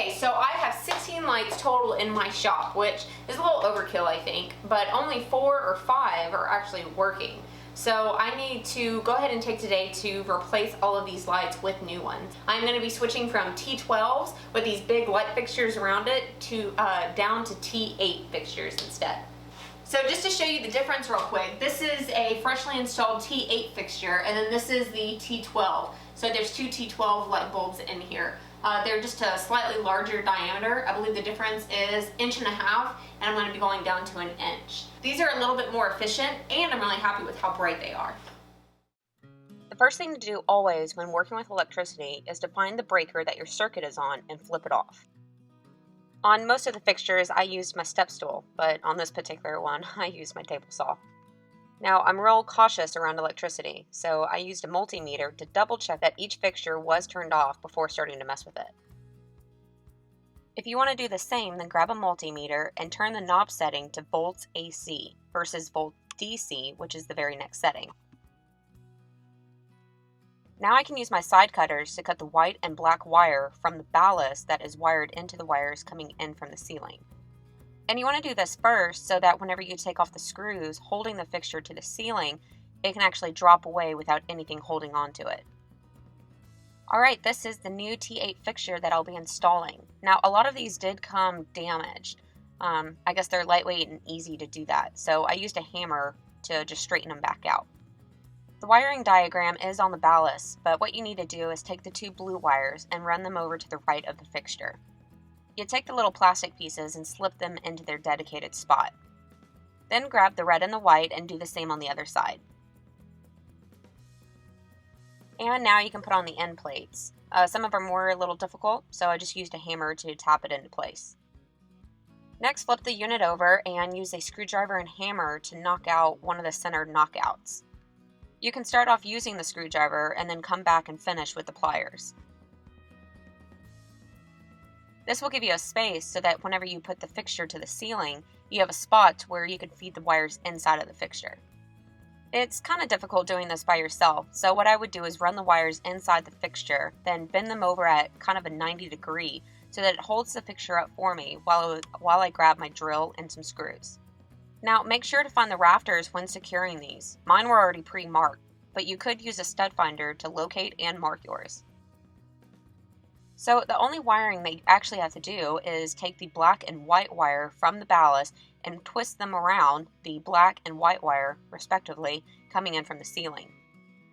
Okay, so I have 16 lights total in my shop, which is a little overkill, I think, but only 4 or 5 are actually working. So I need to go ahead and take today to replace all of these lights with new ones. I'm going to be switching from T12s with these big light fixtures around it to down to T8 fixtures instead. So just to show you the difference real quick, this is a freshly installed T8 fixture, and then this is the T12. So there's 2 T12 light bulbs in here. They're just a slightly larger diameter. I believe the difference is 1.5 inches, and I'm going to be going down to 1 inch. These are a little bit more efficient, and I'm really happy with how bright they are. The first thing to do always when working with electricity is to find the breaker that your circuit is on and flip it off. On most of the fixtures, I used my step stool, but on this particular one, I used my table saw. Now, I'm real cautious around electricity, so I used a multimeter to double check that each fixture was turned off before starting to mess with it. If you want to do the same, then grab a multimeter and turn the knob setting to volts AC versus volts DC, which is the very next setting. Now I can use my side cutters to cut the white and black wire from the ballast that is wired into the wires coming in from the ceiling. And you want to do this first so that whenever you take off the screws holding the fixture to the ceiling, it can actually drop away without anything holding on to it. Alright, this is the new T8 fixture that I'll be installing. Now, a lot of these did come damaged. I guess they're lightweight and easy to do that, so I used a hammer to just straighten them back out. The wiring diagram is on the ballast, but what you need to do is take the 2 blue wires and run them over to the right of the fixture. You take the little plastic pieces and slip them into their dedicated spot. Then grab the red and the white and do the same on the other side. And now you can put on the end plates. Some of them were a little difficult, so I just used a hammer to tap it into place. Next, flip the unit over and use a screwdriver and hammer to knock out one of the center knockouts. You can start off using the screwdriver and then come back and finish with the pliers. This will give you a space so that whenever you put the fixture to the ceiling, you have a spot where you can feed the wires inside of the fixture. It's kind of difficult doing this by yourself, so what I would do is run the wires inside the fixture, then bend them over at kind of a 90 degree so that it holds the fixture up for me while I grab my drill and some screws. Now, make sure to find the rafters when securing these. Mine were already pre-marked, but you could use a stud finder to locate and mark yours. So the only wiring that you actually have to do is take the black and white wire from the ballast and twist them around the black and white wire, respectively, coming in from the ceiling.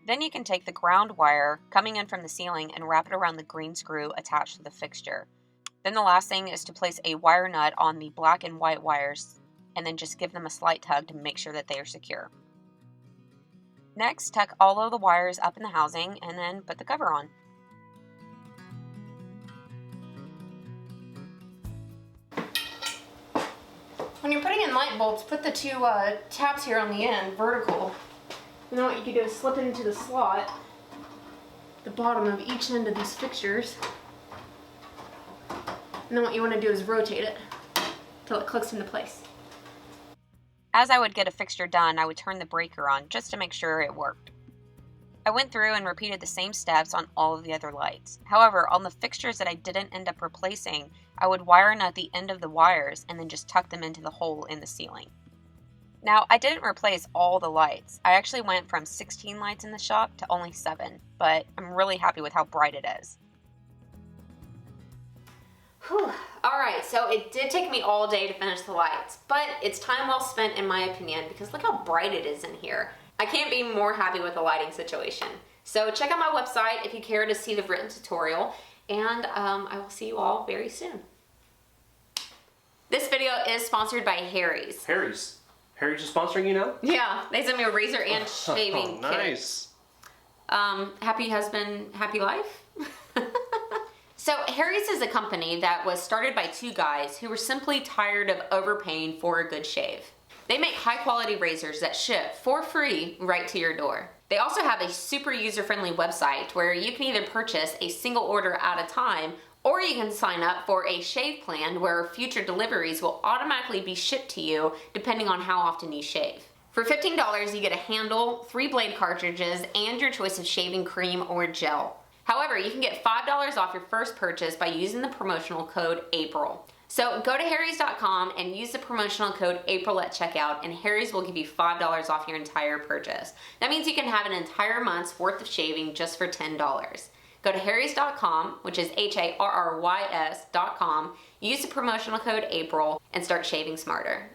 Then you can take the ground wire coming in from the ceiling and wrap it around the green screw attached to the fixture. Then the last thing is to place a wire nut on the black and white wires and then just give them a slight tug to make sure that they are secure. Next, tuck all of the wires up in the housing and then put the cover on. When you're putting in light bulbs, put the 2 tabs here on the end vertical. And then what you can do is slip it into the slot, the bottom of each end of these fixtures. And then what you want to do is rotate it until it clicks into place. As I would get a fixture done, I would turn the breaker on just to make sure it worked. I went through and repeated the same steps on all of the other lights. However, on the fixtures that I didn't end up replacing, I would wire nut the end of the wires and then just tuck them into the hole in the ceiling. Now, I didn't replace all the lights. I actually went from 16 lights in the shop to only 7, but I'm really happy with how bright it is. Whew. Alright, so it did take me all day to finish the lights, but it's time well spent in my opinion because look how bright it is in here. I can't be more happy with the lighting situation. So check out my website if you care to see the written tutorial, and I will see you all very soon. This video is sponsored by Harry's. Harry's is sponsoring you now? Yeah, they sent me a razor and shaving kit. Nice. Happy husband, happy life. So Harry's is a company that was started by 2 guys who were simply tired of overpaying for a good shave. They make high quality razors that ship for free right to your door. They also have a super user-friendly website where you can either purchase a single order at a time, or you can sign up for a shave plan where future deliveries will automatically be shipped to you depending on how often you shave. For $15, you get a handle, 3 blade cartridges, and your choice of shaving cream or gel. However, you can get $5 off your first purchase by using the promotional code APRIL. So go to harrys.com and use the promotional code APRIL at checkout, and Harry's will give you $5 off your entire purchase. That means you can have an entire month's worth of shaving just for $10. Go to harrys.com, which is HARRYS.com, use the promotional code APRIL, and start shaving smarter.